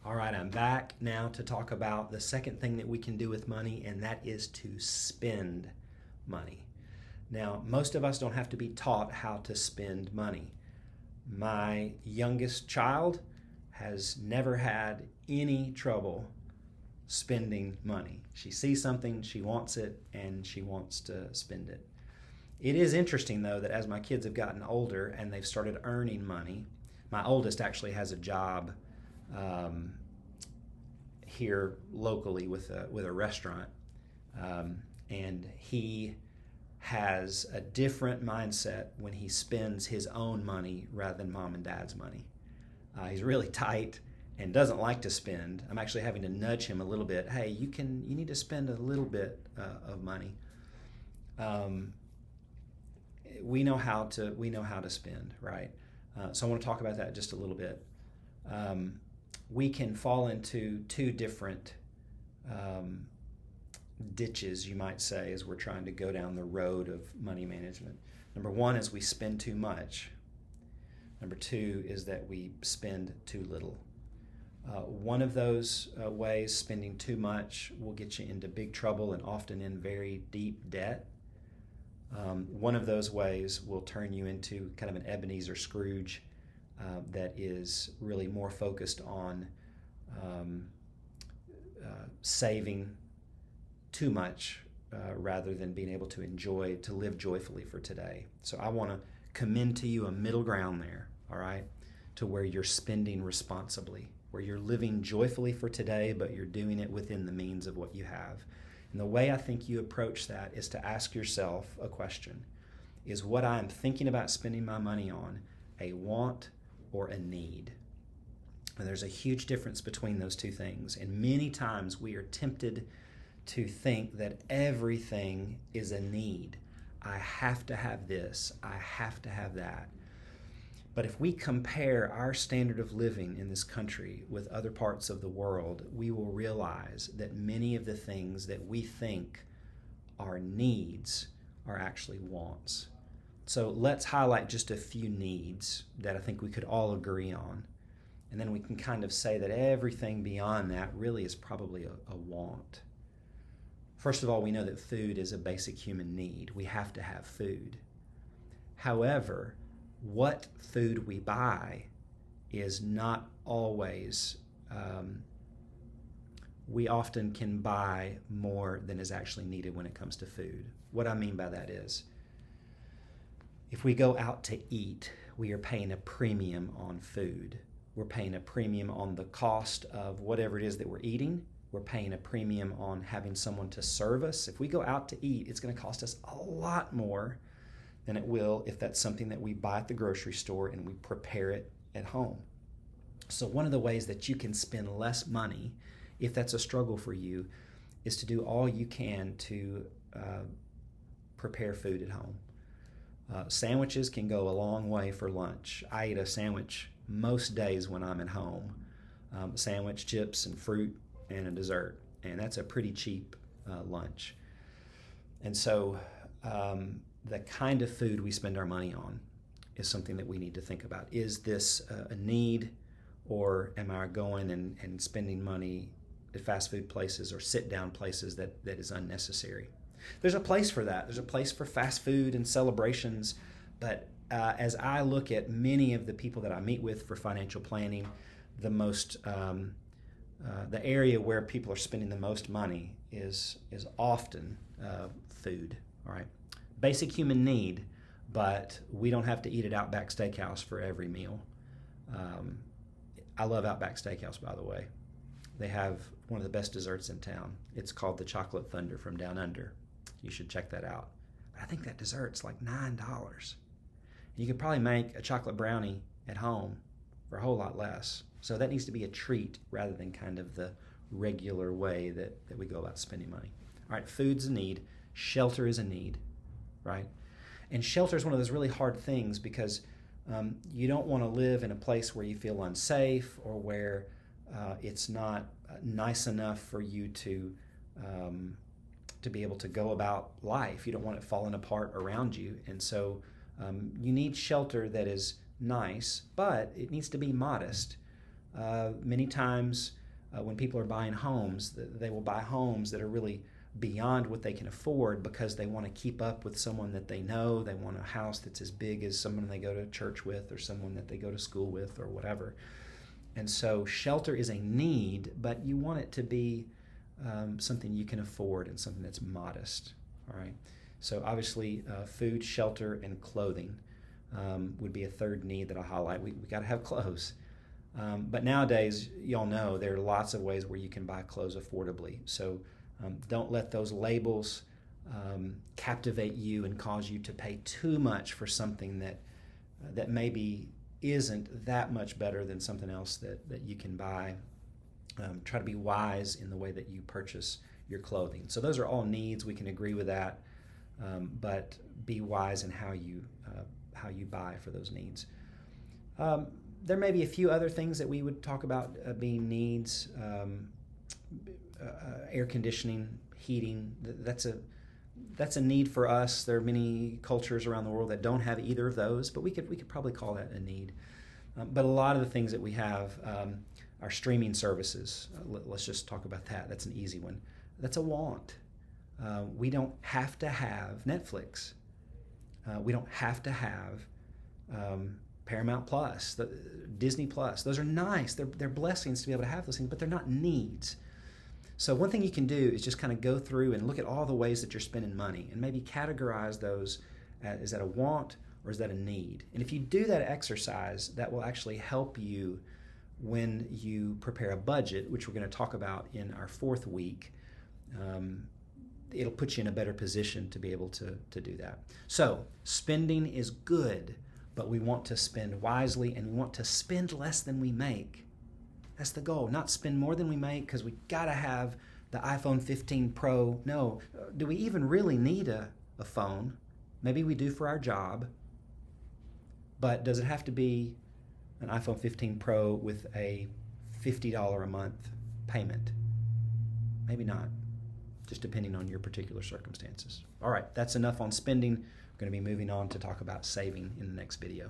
All right, I'm back now to talk about the second thing that we can do with money, and that is to spend money. Now, most of us don't have to be taught how to spend money. My youngest child has never had any trouble spending money. She sees something, she wants it, and she wants to spend it. It is interesting, though, that as my kids have gotten older and they've started earning money, my oldest actually has a job um, here locally with a restaurant, and he has a different mindset when he spends his own money rather than mom and dad's money. He's really tight and doesn't like to spend. I'm actually having to nudge him a little bit. Hey, you need to spend a little bit of money. We know how to spend, right? So I want to talk about that just a little bit. We can fall into two different ditches, you might say, as we're trying to go down the road of money management. Number one is we spend too much. Number two is that we spend too little. One of those ways, spending too much, will get you into big trouble and often in very deep debt. One of those ways will turn you into kind of an Ebenezer Scrooge that is really more focused on saving too much rather than being able to live joyfully for today. So I want to commend to you a middle ground there, all right, to where you're spending responsibly, where you're living joyfully for today, but you're doing it within the means of what you have. And the way I think you approach that is to ask yourself a question. Is what I am thinking about spending my money on a want or a need? And there's a huge difference between those two things. And many times we are tempted to think that everything is a need. I have to have this. I have to have that. But if we compare our standard of living in this country with other parts of the world, we will realize that many of the things that we think are needs are actually wants. So let's highlight just a few needs that I think we could all agree on. And then we can kind of say that everything beyond that really is probably a want. First of all, we know that food is a basic human need. We have to have food. However, what food we buy is not always, we often can buy more than is actually needed when it comes to food. What I mean by that is, if we go out to eat, we are paying a premium on food. We're paying a premium on the cost of whatever it is that we're eating. We're paying a premium on having someone to serve us. If we go out to eat, it's going to cost us a lot more than it will if that's something that we buy at the grocery store and we prepare it at home. So one of the ways that you can spend less money, if that's a struggle for you, is to do all you can to prepare food at home. Sandwiches can go a long way for lunch. I eat a sandwich most days when I'm at home. Sandwich, chips, and fruit, and a dessert. And that's a pretty cheap lunch. And so the kind of food we spend our money on is something that we need to think about. Is this a need, or am I going and spending money at fast food places or sit-down places that is unnecessary? There's a place for that. There's a place for fast food and celebrations, but as I look at many of the people that I meet with for financial planning, the area where people are spending the most money is often food. All right, basic human need, but we don't have to eat at Outback Steakhouse for every meal. I love Outback Steakhouse, by the way. They have one of the best desserts in town. It's called the Chocolate Thunder from Down Under. You should check that out. But I think that dessert's like $9. You could probably make a chocolate brownie at home for a whole lot less. So that needs to be a treat rather than kind of the regular way that we go about spending money. All right, food's a need. Shelter is a need, right? And shelter is one of those really hard things because you don't want to live in a place where you feel unsafe or where it's not nice enough for you to be able to go about life. You don't want it falling apart around you. And so you need shelter that is nice, but it needs to be modest. Many times when people are buying homes, they will buy homes that are really beyond what they can afford because they want to keep up with someone that they know. They want a house that's as big as someone they go to church with or someone that they go to school with or whatever. And so shelter is a need, but you want it to be something you can afford and something that's modest. All right. So obviously, food, shelter, and clothing would be a third need that I'll highlight. We got to have clothes. But nowadays, y'all know there are lots of ways where you can buy clothes affordably. So don't let those labels captivate you and cause you to pay too much for something that maybe isn't that much better than something else that you can buy. Try to be wise in the way that you purchase your clothing. So those are all needs. We can agree with that, but be wise in how you buy for those needs. There may be a few other things that we would talk about being needs. Air conditioning, heating. That's a need for us. There are many cultures around the world that don't have either of those, but we could probably call that a need. But a lot of the things that we have are streaming services. Let's just talk about that. That's an easy one. That's a want. We don't have to have Netflix. We don't have to have Paramount Plus, Disney Plus. Those are nice. They're blessings to be able to have those things, but they're not needs. So one thing you can do is just kind of go through and look at all the ways that you're spending money and maybe categorize those. Is that a want or is that a need? And if you do that exercise, that will actually help you when you prepare a budget, which we're going to talk about in our fourth week. It'll put you in a better position to be able to do that. So spending is good, but we want to spend wisely and we want to spend less than we make. That's the goal, not spend more than we make because we got to have the iPhone 15 Pro. No, do we even really need a phone? Maybe we do for our job, but does it have to be an iPhone 15 Pro with a $50 a month payment? Maybe not, just depending on your particular circumstances. All right, that's enough on spending. We're going to be moving on to talk about saving in the next video.